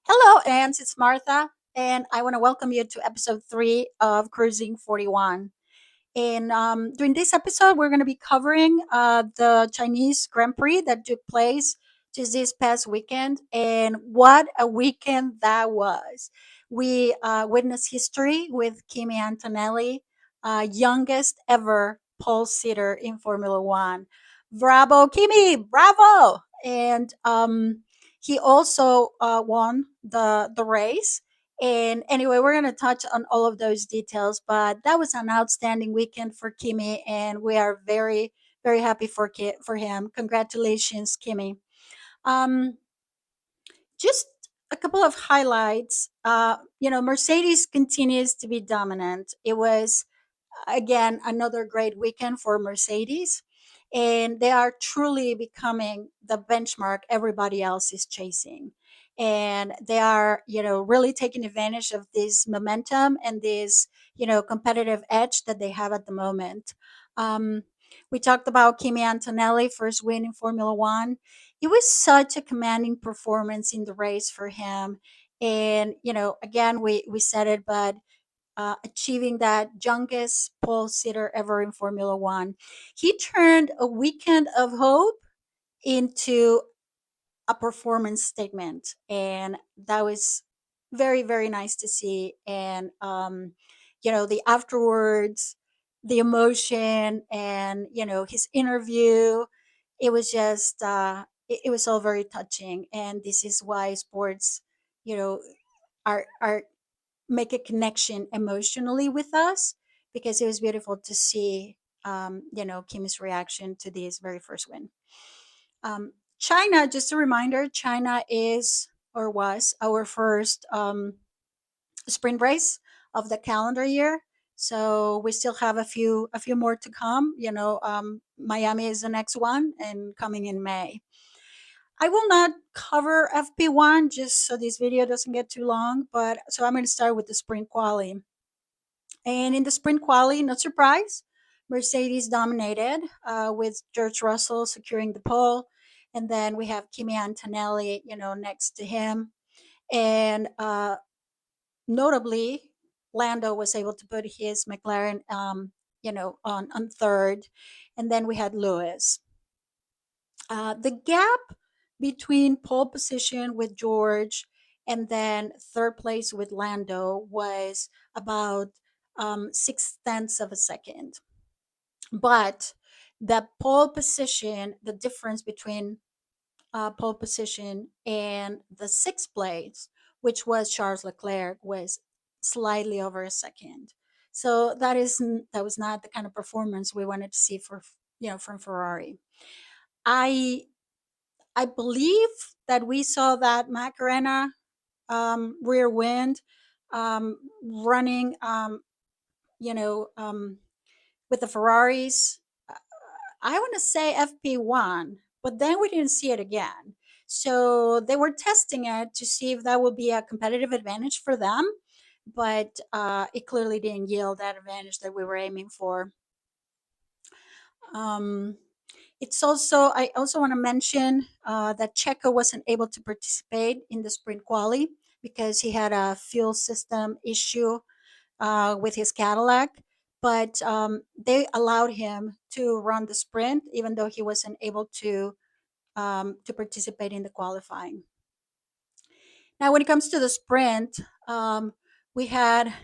Hello, fans. It's Martha, and I want to welcome you to episode 3 of Cruising 41. And during this episode, we're going to be covering the Chinese Grand Prix that took place just this past weekend. And what a weekend that was! We witnessed history with Kimi Antonelli, youngest ever pole sitter in Formula One. Bravo, Kimi! Bravo! And he also won the race. And anyway, we're going to touch on all of those details, but that was an outstanding weekend for Kimi, and we are very, very happy for him. Congratulations, Kimi. Um, just a couple of highlights. Mercedes continues to be dominant. It was again another great weekend for Mercedes, and they are truly becoming the benchmark everybody else is chasing. And they are, really taking advantage of this momentum and this, competitive edge that they have at the moment. Um, we talked about Kimi Antonelli first win in Formula One. It was such a commanding performance in the race for him. And, again, we said it, but achieving that youngest pole sitter ever in Formula One. He turned a weekend of hope into a performance statement, and that was very, very nice to see. And the afterwards, the emotion, and his interview, it was just it was all very touching. And this is why sports, you know, are make a connection emotionally with us, because it was beautiful to see Kim's reaction to this very first win. China, just a reminder, China is or was our first sprint race of the calendar year. So we still have a few more to come. Miami is the next one and coming in May. I will not cover FP1 just so this video doesn't get too long, but so I'm going to start with the sprint quali. And in the sprint quali, no surprise, Mercedes dominated with George Russell securing the pole. And then we have Kimi Antonelli, next to him. And notably, Lando was able to put his McLaren, on third. And then we had Lewis. The gap between pole position with George and then third place with Lando was about 6 tenths of a second. But the pole position, the difference between pole position and the sixth place, which was Charles Leclerc, was slightly over a second. So that was not the kind of performance we wanted to see from Ferrari. I I believe that we saw that Macarena rear wind running, you know, um, with the Ferraris. uh, I want to say FP1, but then we didn't see it again. So they were testing it to see if that would be a competitive advantage for them, but it clearly didn't yield that advantage that we were aiming for. Um, I also want to mention that Checo wasn't able to participate in the sprint quali because he had a fuel system issue with his Cadillac. But they allowed him to run the sprint, even though he wasn't able to participate in the qualifying. Now, when it comes to the sprint, we had,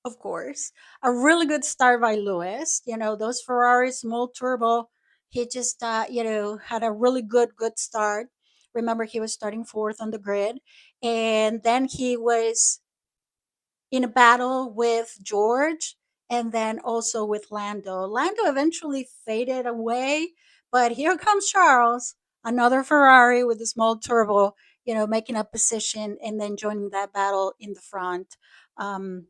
of course, a really good start by Lewis. Those Ferraris, small turbo. He just, had a really good start. Remember, he was starting fourth on the grid. And then he was in a battle with George and then also with Lando. Lando eventually faded away, but here comes Charles, another Ferrari with a small turbo, making a position and then joining that battle in the front. Um,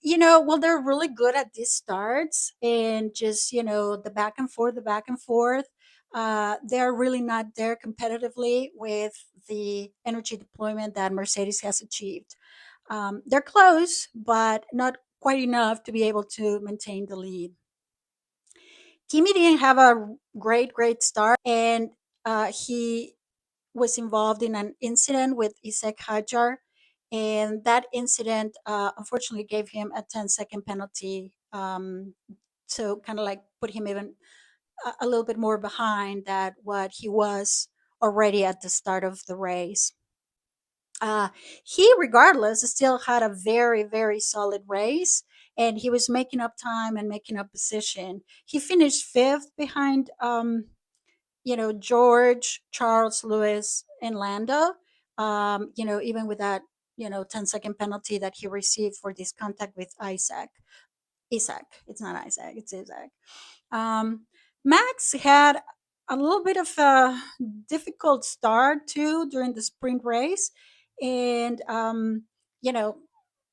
well, they're really good at these starts and just, the back and forth, the back and forth. They're really not there competitively with the energy deployment that Mercedes has achieved. They're close, but not quite enough to be able to maintain the lead. Kimi didn't have a great start, and he was involved in an incident with Isaac Hajar, and that incident unfortunately gave him a 10-second penalty. So kind of like put him even a little bit more behind that what he was already at the start of the race. uh, he, regardless, still had a very, very solid race, and he was making up time and making up position. He finished fifth behind, George, Charles, Lewis, and Lando. Even with that, 10-second penalty that he received for this contact with Isaac. Isaac. It's not Isaac. It's Isaac. Um, Max had a little bit of a difficult start too during the sprint race, and you know,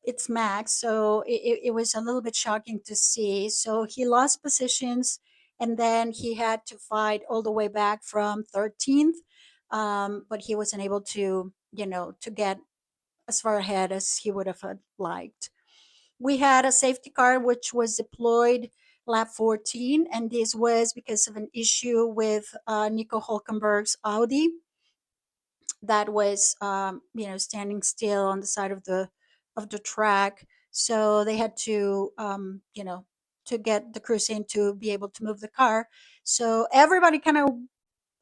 it's Max, so it was a little bit shocking to see. So he lost positions, and then he had to fight all the way back from 13th, but he wasn't able to, to get as far ahead as he would have liked. We had a safety car which was deployed lap 14, and this was because of an issue with Nico Hulkenberg's Audi that was, standing still on the side of the track. So they had to, to get the crews in to be able to move the car. So everybody kind of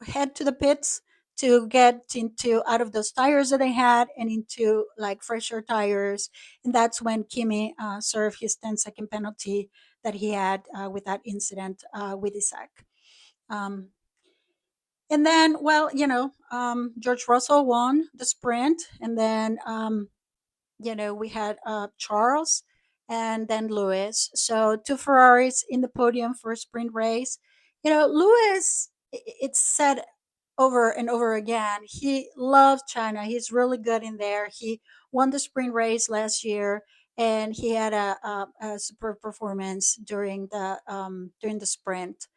head to the pits to get into out of those tires that they had and into like fresher tires. And that's when Kimi served his 10-second penalty that he had with that incident with Isaac. Um, and then, well, George Russell won the sprint, and then we had Charles and then Lewis. So two Ferraris in the podium for a sprint race. Lewis, it's said over and over again, he loves China. He's really good in there. He won the sprint race last year, and he had a superb performance during the sprint.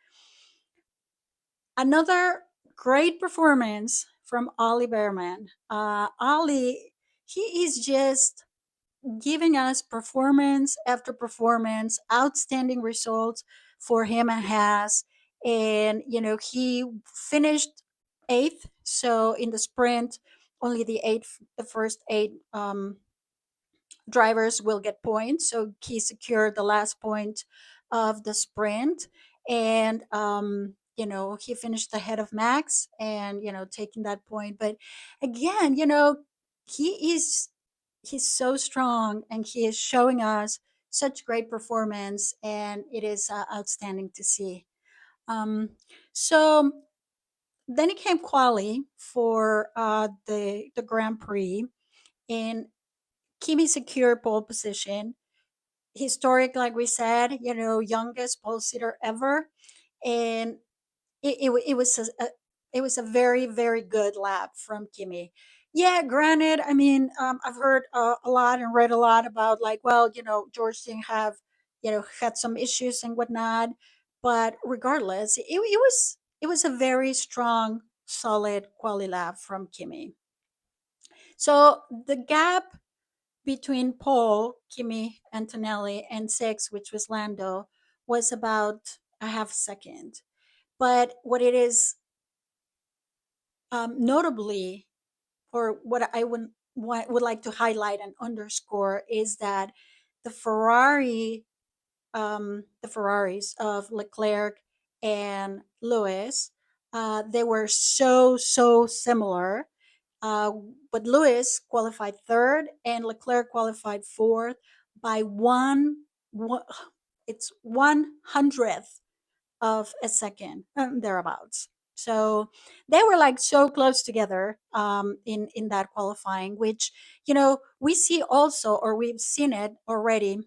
Another great performance from Ollie Behrman. Ollie, he is just giving us performance after performance, outstanding results for him and Haas. And, he finished eighth. So in the sprint, only the first eight drivers will get points. So he secured the last point of the sprint. And, he finished ahead of Max and, taking that point. But again, he is he's so strong and he is showing us such great performance, and it is outstanding to see. So then it came quali for the Grand Prix, and Kimi secured pole position. Historic, like we said, youngest pole sitter ever, and it was it was a very, very good lap from Kimi. Yeah, granted, I mean, I've heard a lot and read a lot about like, well, George didn't have, had some issues and whatnot, but regardless, it was a very strong, solid quality lap from Kimi. So the gap between Paul, Kimi, Antonelli, and six, which was Lando, was about a half second. But what it is, notably, or what I would like to highlight and underscore is that the the Ferraris of Leclerc and Lewis, they were so similar. Uh, but Lewis qualified third and Leclerc qualified fourth by one it's 100th of a second, thereabouts. So they were like so close together in that qualifying, which we see also, or we've seen it already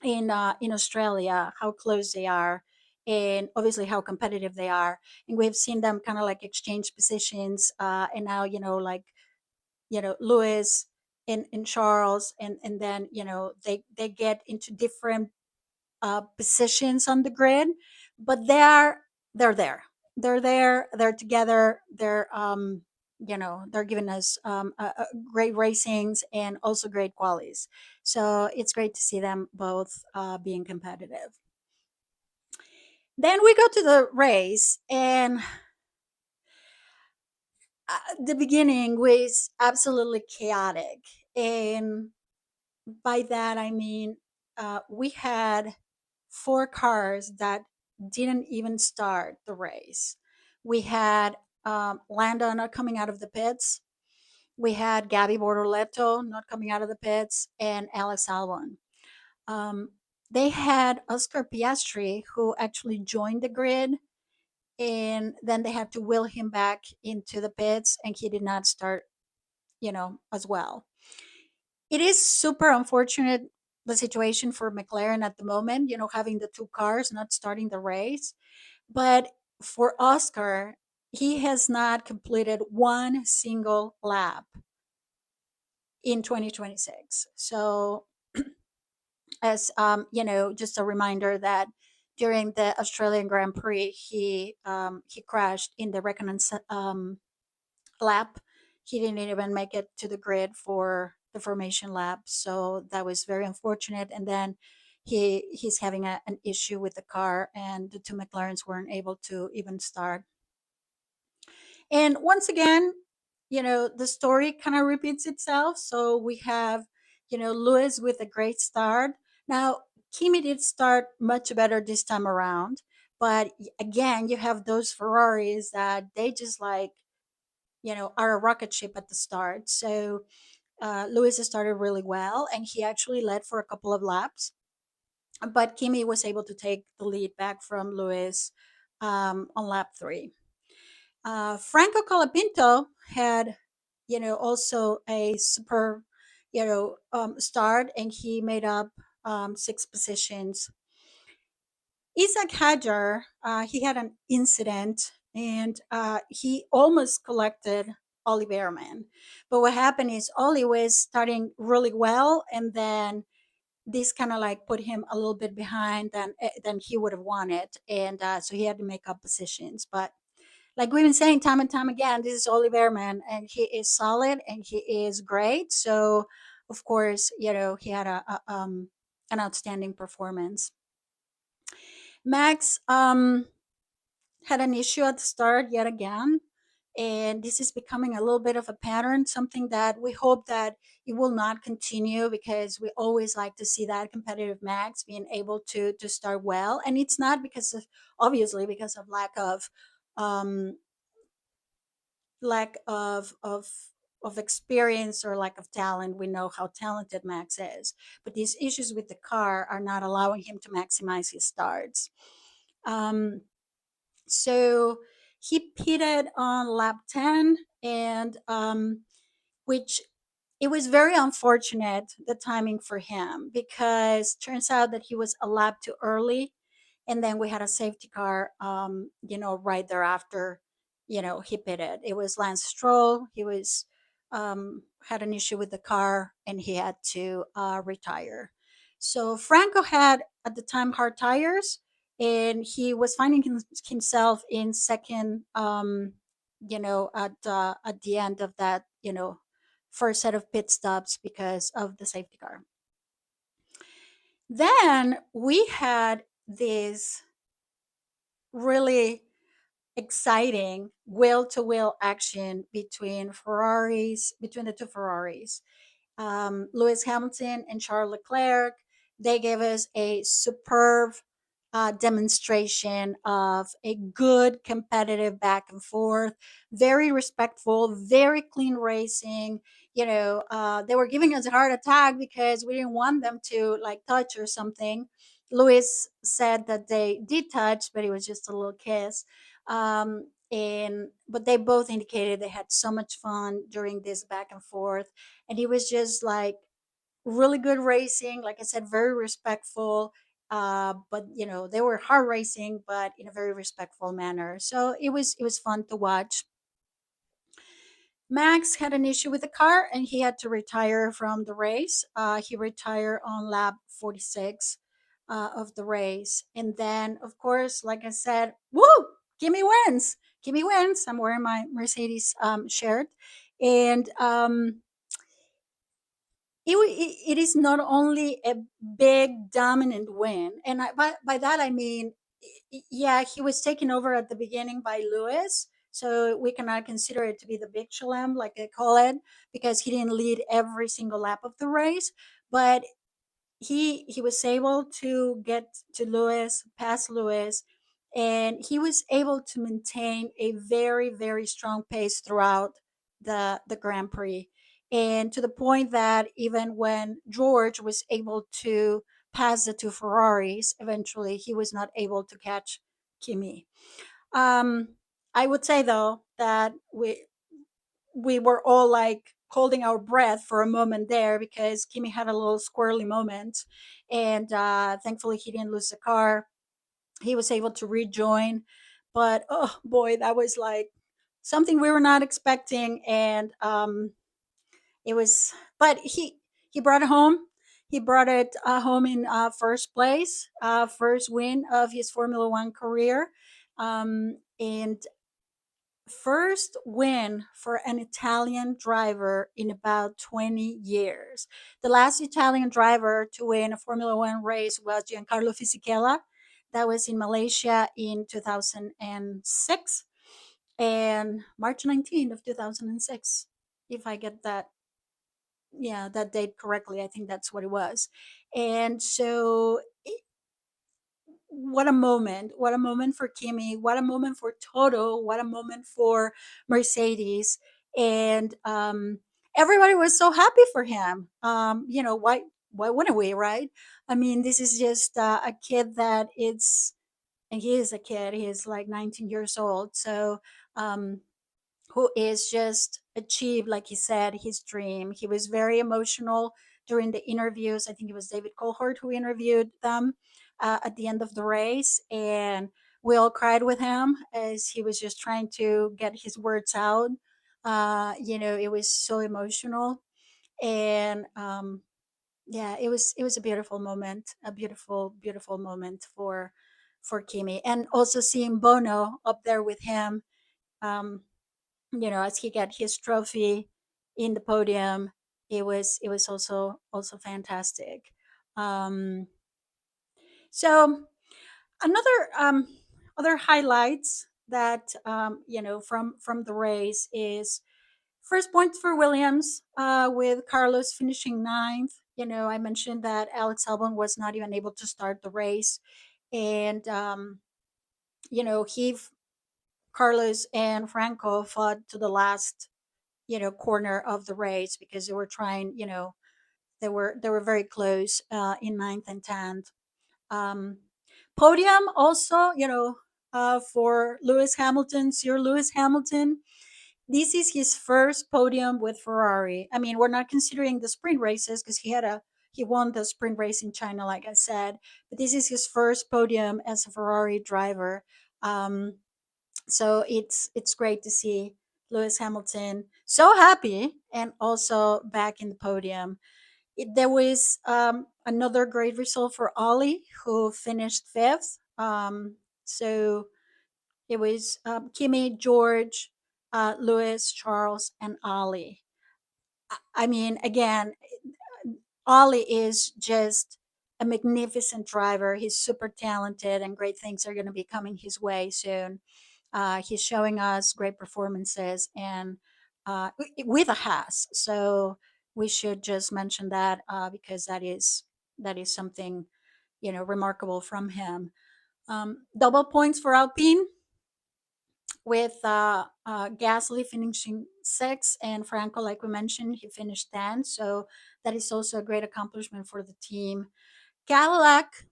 in Australia, how close they are, and obviously how competitive they are, and we've seen them kind of like exchange positions, and now like Lewis and Charles, and then they get into different positions on the grid, but they're there. They're there. They're together. They're giving us great racings and also great qualities. So it's great to see them both being competitive. Then we go to the race, and the beginning was absolutely chaotic. And by that, I mean, we had four cars that didn't even start the race. We had Lando not coming out of the pits. We had Gabby Bortoleto not coming out of the pits, and Alex Albon. Um, they had Oscar Piastri, who actually joined the grid, and then they had to wheel him back into the pits, and he did not start, as well. It is super unfortunate, the situation for McLaren at the moment, having the two cars not starting the race. But for Oscar, he has not completed one single lap in 2026. So, as just a reminder that during the Australian Grand Prix, he crashed in the reconnaissance lap. He didn't even make it to the grid for the formation lap, so that was very unfortunate. And then he's having an issue with the car, and the two McLarens weren't able to even start. And once again, the story kind of repeats itself. So we have, Lewis with a great start. Now, Kimi did start much better this time around, but again, you have those Ferraris that they just like, are a rocket ship at the start. So Lewis started really well, and he actually led for a couple of laps. But Kimi was able to take the lead back from Lewis on lap three. Franco Colapinto had, also a super, start, and he made up six positions. Isaac Hadjar, he had an incident, and he almost collected Ollie Behrman. But what happened is Ollie was starting really well, and then this kind of like put him a little bit behind than he would have wanted, and so he had to make up positions. But like we've been saying time and time again, this is Ollie Behrman, and he is solid and he is great. So, of course, he had an outstanding performance. Max had an issue at the start yet again, and this is becoming a little bit of a pattern, something that we hope that it will not continue, because we always like to see that competitive Max being able to start well. And it's not because of, obviously, because of um lack of experience or lack of talent. We know how talented Max is, but these issues with the car are not allowing him to maximize his starts. um so he pitted on lap 10, and which it was very unfortunate, the timing for him, because turns out that he was a lap too early, and then we had a safety car, right thereafter. He pitted. It was Lance Stroll. He was had an issue with the car, and he had to retire. So Franco had at the time hard tires, and he was finding himself in second. At the end of that, first set of pit stops because of the safety car. Then we had this really exciting wheel to wheel action between the two Ferraris, Lewis Hamilton and Charles Leclerc. They gave us a superb demonstration of a good competitive back and forth, very respectful, very clean racing. They were giving us a heart attack because we didn't want them to like touch or something. Lewis said that they did touch, but it was just a little kiss. And but they both indicated they had so much fun during this back and forth, and he was just like really good racing, like I said, very respectful. But they were hard racing, but in a very respectful manner, so it was fun to watch. Max had an issue with the car, and he had to retire from the race. He retired on lap 46 of the race. And then, of course, like I said, woo, Kimi wins. Kimi wins. I'm wearing my Mercedes shirt. And it is not only a big dominant win, and by that I mean, yeah, he was taken over at the beginning by Lewis, So we cannot consider it to be the big shalem, like they call it, because he didn't lead every single lap of the race. But he was able to get to Lewis, past Lewis, and he was able to maintain a very very strong pace throughout the Grand Prix, and to the point that even when George was able to pass the two Ferraris, eventually he was not able to catch Kimi. Um, I would say though that we were all like holding our breath for a moment there because Kimi had a little squirrely moment, and thankfully he didn't lose the car. He was able to rejoin, but oh boy, that was like something we were not expecting, and it was. But he brought it home. He brought it home in first place, first win of his Formula One career, and first win for an Italian driver in about 20 years. The last Italian driver to win a Formula One race was Giancarlo Fisichella. That was in Malaysia in 2006 and March 19th of 2006. If I get that, yeah, that date correctly, I think that's what it was. And so what a moment for Kimi, what a moment for Toto, what a moment for Mercedes, and everybody was so happy for him. Why wouldn't we, right? I mean, this is just a kid that it's, and he is a kid. He is like 19 years old, so um, who is just achieved, like he said, his dream. He was very emotional during the interviews. I think it was David Coulthard who interviewed them at the end of the race, and we all cried with him as he was just trying to get his words out. It was so emotional, and yeah, it was a beautiful moment, a beautiful beautiful moment for Kimi, and also seeing Bono up there with him. Um, as he got his trophy in the podium, it was also fantastic. Um, so another other highlights that from the race is first points for Williams, with Carlos finishing ninth. I mentioned that Alex Albon was not even able to start the race, and he Carlos and Franco fought to the last corner of the race because they were trying, they were very close in ninth and 10th. um, Podium also, for Lewis Hamilton, Sir Lewis Hamilton. This is his first podium with Ferrari. I mean, we're not considering the sprint races because he won the sprint race in China, like I said, but this is his first podium as a Ferrari driver. um, so it's great to see Lewis Hamilton so happy and also back in the podium. There was another great result for Ollie, who finished fifth. So it was Kimi, George, Lewis, Charles, and Ollie. I mean, again, Ollie is just a magnificent driver. He's super talented, and great things are going to be coming his way soon. He's showing us great performances and with a Haas. So we should just mention that because that is something remarkable from him. Double points for Alpine with Gasly finishing sixth and Franco, like we mentioned, he finished 10th. So that is also a great accomplishment for the team. Cadillac,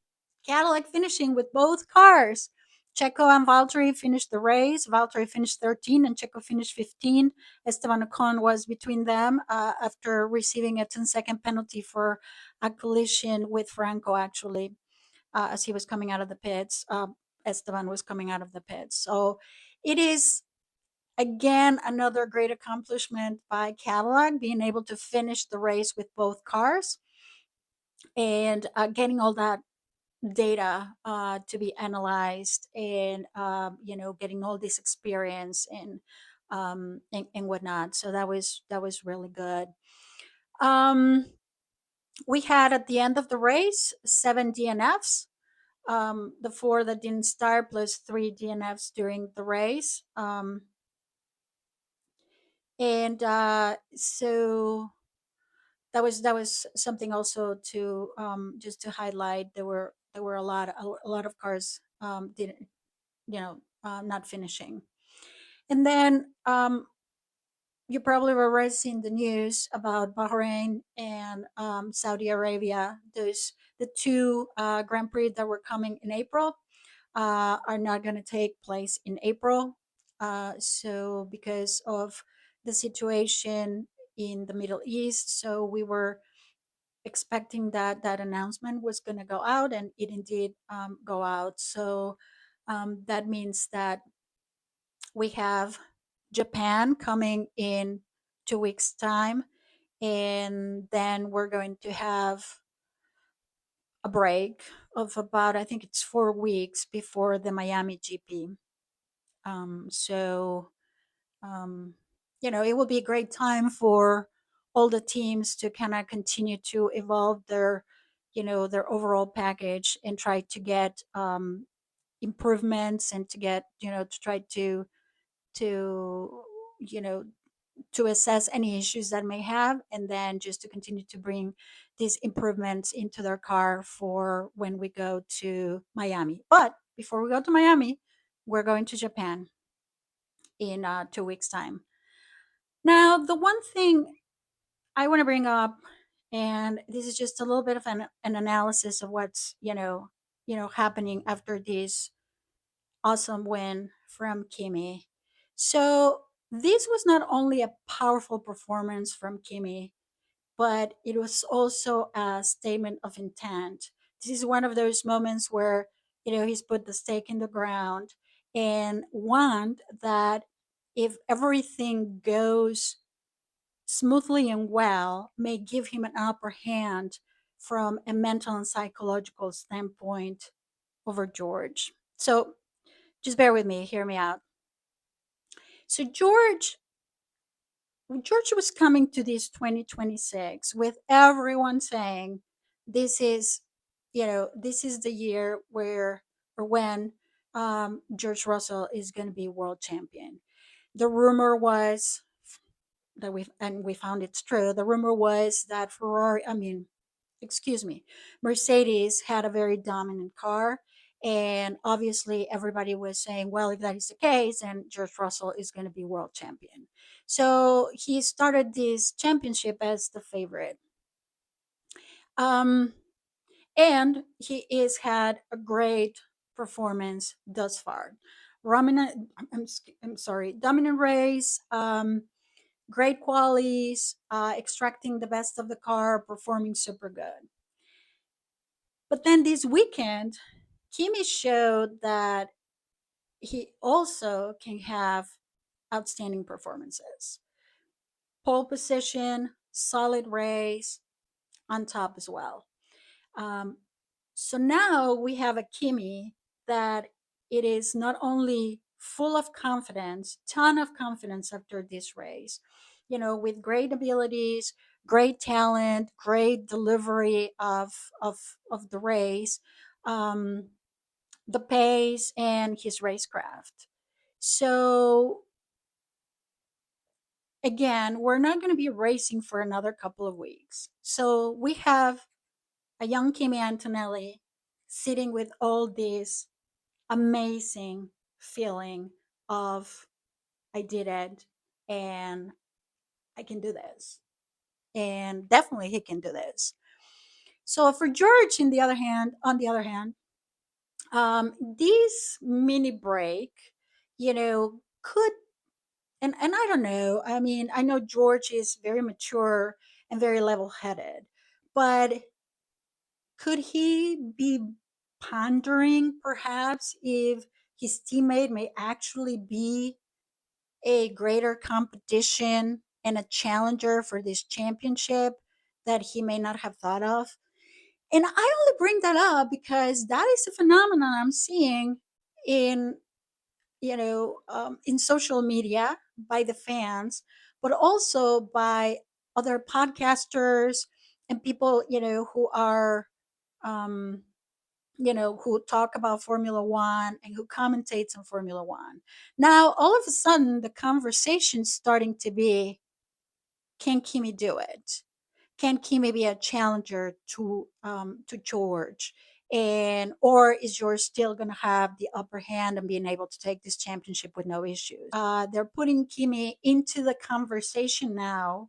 Cadillac finishing with both cars. Checo and Valtteri finished the race. Valtteri finished 13 and Checo finished 15. Esteban Ocon was between them after receiving a 10-second penalty for a collision with Franco, actually, as he was coming out of the pits. Esteban was coming out of the pits. So it is, again, another great accomplishment by Cadillac, being able to finish the race with both cars and getting all that data to be analyzed, and getting all this experience and whatnot. So that was really good. um we had at the end of the race 7 DNFs, the four that didn't start plus 3 DNFs during the race. And so that was something also to just to highlight. There were a lot of cars didn't not finishing. And then you probably were already seen the news about Bahrain and Saudi Arabia. Those the two Grand Prix that were coming in April are not going to take place in April. So because of the situation in the Middle East, so we were expecting that that announcement was going to go out, and it indeed go out. So that means that we have Japan coming in 2 weeks time, and then we're going to have a break of about, I think it's 4 weeks before the Miami GP. So um, it will be a great time for all the teams to kind of continue to evolve their overall package and try to get improvements, and to get to try to you know to assess any issues that may have, and then just to continue to bring these improvements into their car for when we go to Miami. But before we go to Miami, we're going to Japan in 2 weeks time. Now, the one thing I want to bring up, and this is just a little bit of an analysis of what's happening after this awesome win from Kimi. So this was not only a powerful performance from Kimi, but it was also a statement of intent. This is one of those moments where he's put the stake in the ground and want that if everything goes smoothly and well, may give him an upper hand from a mental and psychological standpoint over George. So just bear with me, hear me out. So George was coming to this 2026 with everyone saying this is this is the year where or when George Russell is going to be world champion. The rumor was that we found it's true. The rumor was that excuse me, Mercedes had a very dominant car. And obviously, everybody was saying, well, if that is the case, then George Russell is going to be world champion. So he started this championship as the favorite. Um, and he has had a great performance thus far. I'm sorry, dominant race, great qualities, extracting the best of the car, performing super good. But then this weekend, Kimi showed that he also can have outstanding performances. Pole position, solid race, on top as well. Um, so now we have a Kimi that it is not only full of confidence, ton of confidence after this race, with great abilities, great talent, great delivery of the race, um, the pace, and his racecraft. So again, we're not going to be racing for another couple of weeks. So we have a young Kimi Antonelli sitting with all this amazing feeling of I did it, and I can do this. And definitely he can do this. So for George, on the other hand, this mini break, could and I don't know. I mean, I know George is very mature and very level headed, but could he be pondering perhaps if his teammate may actually be a greater competition and a challenger for this championship that he may not have thought of? And I only bring that up because that is a phenomenon I'm seeing in in social media by the fans, but also by other podcasters and people who are um, who talk about Formula One and who commentates on Formula One. Now, all of a sudden, the conversation's starting to be, can Kimi do it? Can Kimi be a challenger to George? And or is George still going to have the upper hand and being able to take this championship with no issues? They're putting Kimi into the conversation now,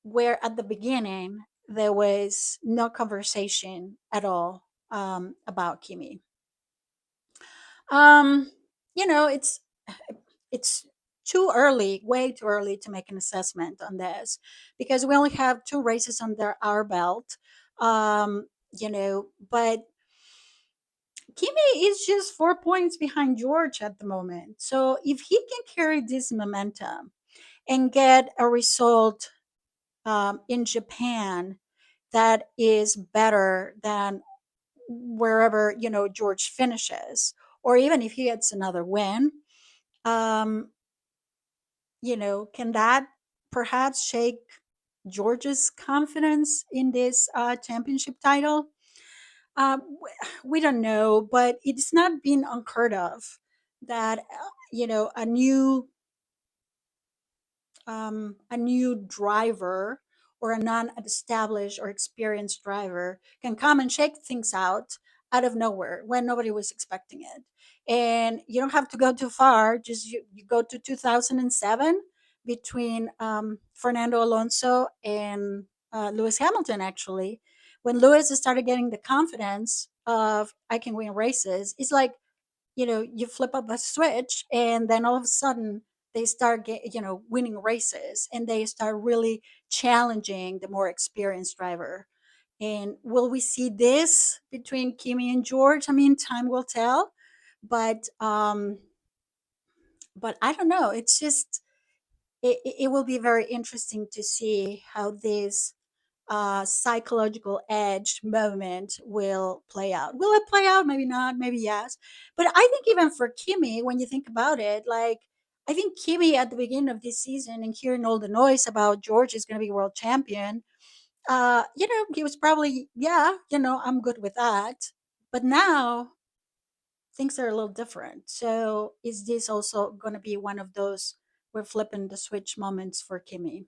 where at the beginning there was no conversation at all about Kimi. Um, it's too early, way too early to make an assessment on this because we only have two races under our belt. But Kimi is just 4 points behind George at the moment. So if he can carry this momentum and get a result in Japan that is better than wherever George finishes, or even if he gets another win, um, can that perhaps shake George's confidence in this championship title? We don't know, but it's not been unheard of that a new driver or a non-established or experienced driver can come and shake things out of nowhere when nobody was expecting it. And you don't have to go too far. Just you go to 2007 between Fernando Alonso and Lewis Hamilton, actually. When Lewis started getting the confidence of, I can win races, it's like, you flip up a switch and then all of a sudden they start winning races and they start really challenging the more experienced driver. And will we see this between Kimi and George? I mean, time will tell, but I don't know. It's just it will be very interesting to see how this psychological edge moment will play out. Will it play out? Maybe not, maybe yes. But I think even for Kimi, when you think about it, like, I think Kimi at the beginning of this season and hearing all the noise about George is going to be world champion, he was probably, yeah, I'm good with that. But now things are a little different. So is this also going to be one of those we're flipping the switch moments for Kimi?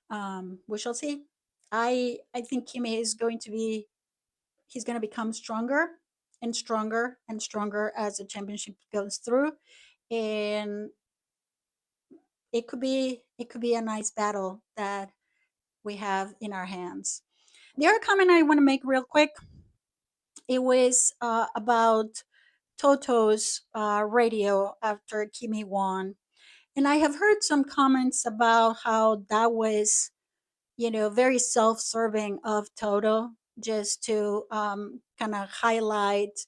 We shall see. I think Kimi is going to be he's going to become stronger and stronger and stronger as the championship goes through, and it could be a nice battle that we have in our hands. The other comment I want to make real quick, it was about Toto's radio after Kimi won, and I have heard some comments about how that was very self serving of Toto, just to kind of highlight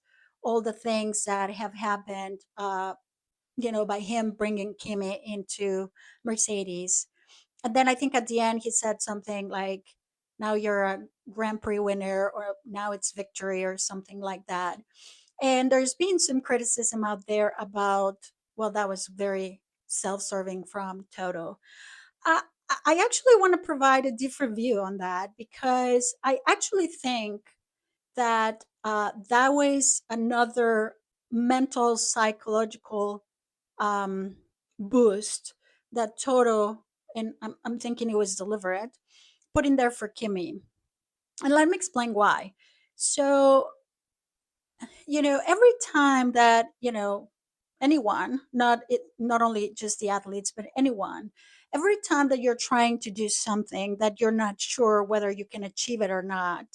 all the things that have happened, by him bringing Kimi into Mercedes. And then I think at the end he said something like, now you're a Grand Prix winner, or now it's victory, or something like that. And there's been some criticism out there about, well, that was very self serving from Toto. I, I actually want to provide a different view on that because I actually think that that was another mental psychological um, boost that Toto, and I'm thinking it was deliberate, put in there for Kimi. And let me explain why. So every time that anyone, not only just the athletes but anyone, every time that you're trying to do something that you're not sure whether you can achieve it or not,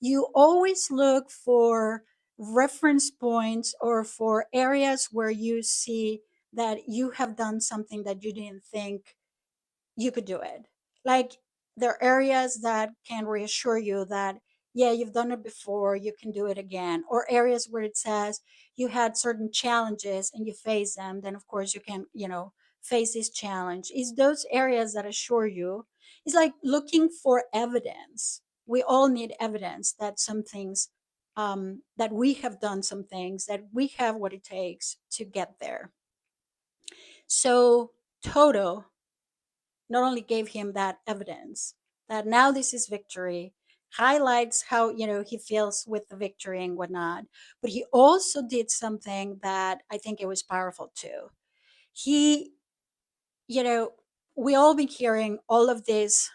you always look for reference points or for areas where you see that you have done something that you didn't think you could do it. Like, there are areas that can reassure you that, yeah, you've done it before, you can do it again. Or areas where it says you had certain challenges and you face them, then of course you can, face this challenge. It's those areas that assure you. It's like looking for evidence. We all need evidence that some things, that we have done some things, that we have what it takes to get there. So Toto not only gave him that evidence that now this is victory, highlights how, he feels with the victory and whatnot. But he also did something that I think it was powerful too. He, you know, we all been hearing all of these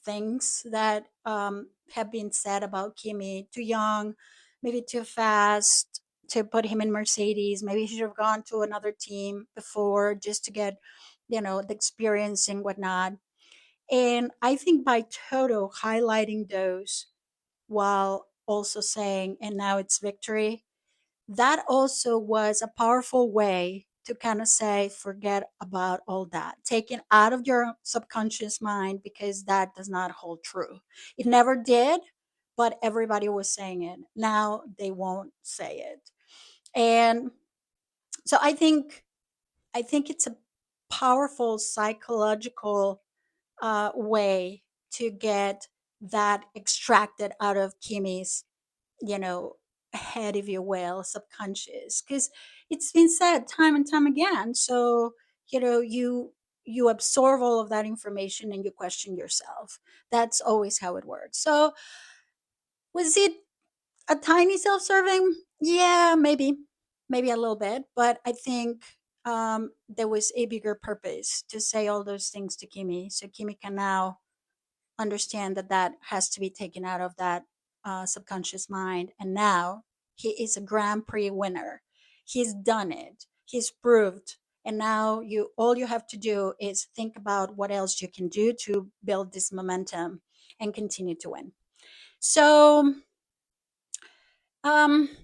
things that have been said about Kimi. Too young, maybe too fast to put him in Mercedes. Maybe he should have gone to another team before just to get, the experience and whatnot. And I think by Toto highlighting those while also saying, and now it's victory, that also was a powerful way to kind of say, forget about all that, take it out of your subconscious mind because that does not hold true. It never did, but everybody was saying it. Now they won't say it. And so I think it's a powerful psychological way to get that extracted out of Kimi's, you know, head, if you will, subconscious, because it's been said time and time again. So, you absorb all of that information and you question yourself. That's always how it works. So, was it a tiny self-serving? Yeah, maybe a little bit, but I think there was a bigger purpose to say all those things to Kimi, so Kimi can now understand that that has to be taken out of that subconscious mind. And now he is a Grand Prix winner. He's done it. He's proved. And now all you have to do is think about what else you can do to build this momentum and continue to win. So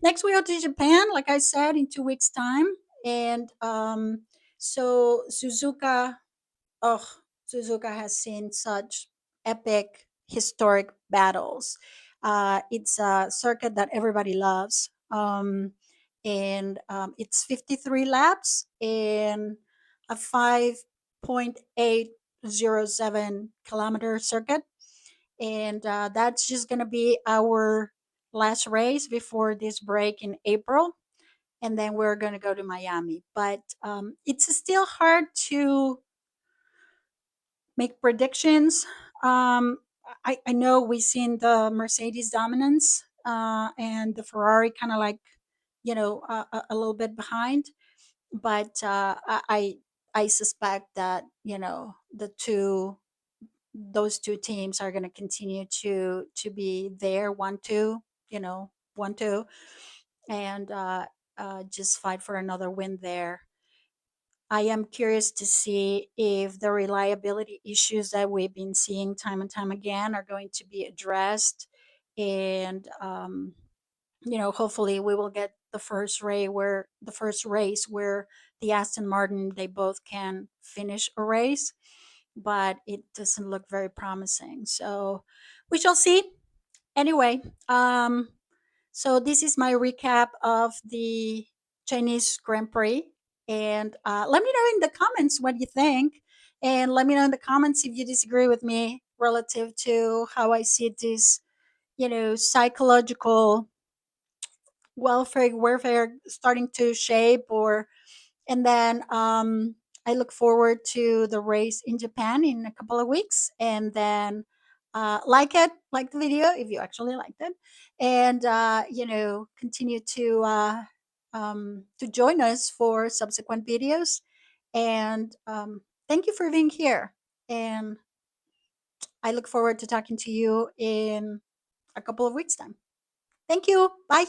next we go to Japan, like I said, in 2 weeks' time. And so oh, Suzuka has seen such epic, historic battles. It's a circuit that everybody loves. And it's 53 laps in a 5.807 kilometer circuit. And that's just going to be our last race before this break in April. And then we're going to go to Miami. But it's still hard to make predictions. I know we've seen the Mercedes dominance and the Ferrari kind of like, a little bit behind. But I suspect that, those two teams are going to continue to be there, 1-2, 1-2, and just fight for another win there. I am curious to see if the reliability issues that we've been seeing time and time again are going to be addressed. And, hopefully we will get the first race where the Aston Martin, they both can finish a race, but it doesn't look very promising. So we shall see. Anyway, so this is my recap of the Chinese Grand Prix. And let me know in the comments what you think. And let me know in the comments if you disagree with me relative to how I see this, psychological warfare starting to shape. Or and then I look forward to the race in Japan in a couple of weeks. And then like the video if you actually liked it. And, continue to join us for subsequent videos. And thank you for being here. And I look forward to talking to you in a couple of weeks' time. Thank you. Bye.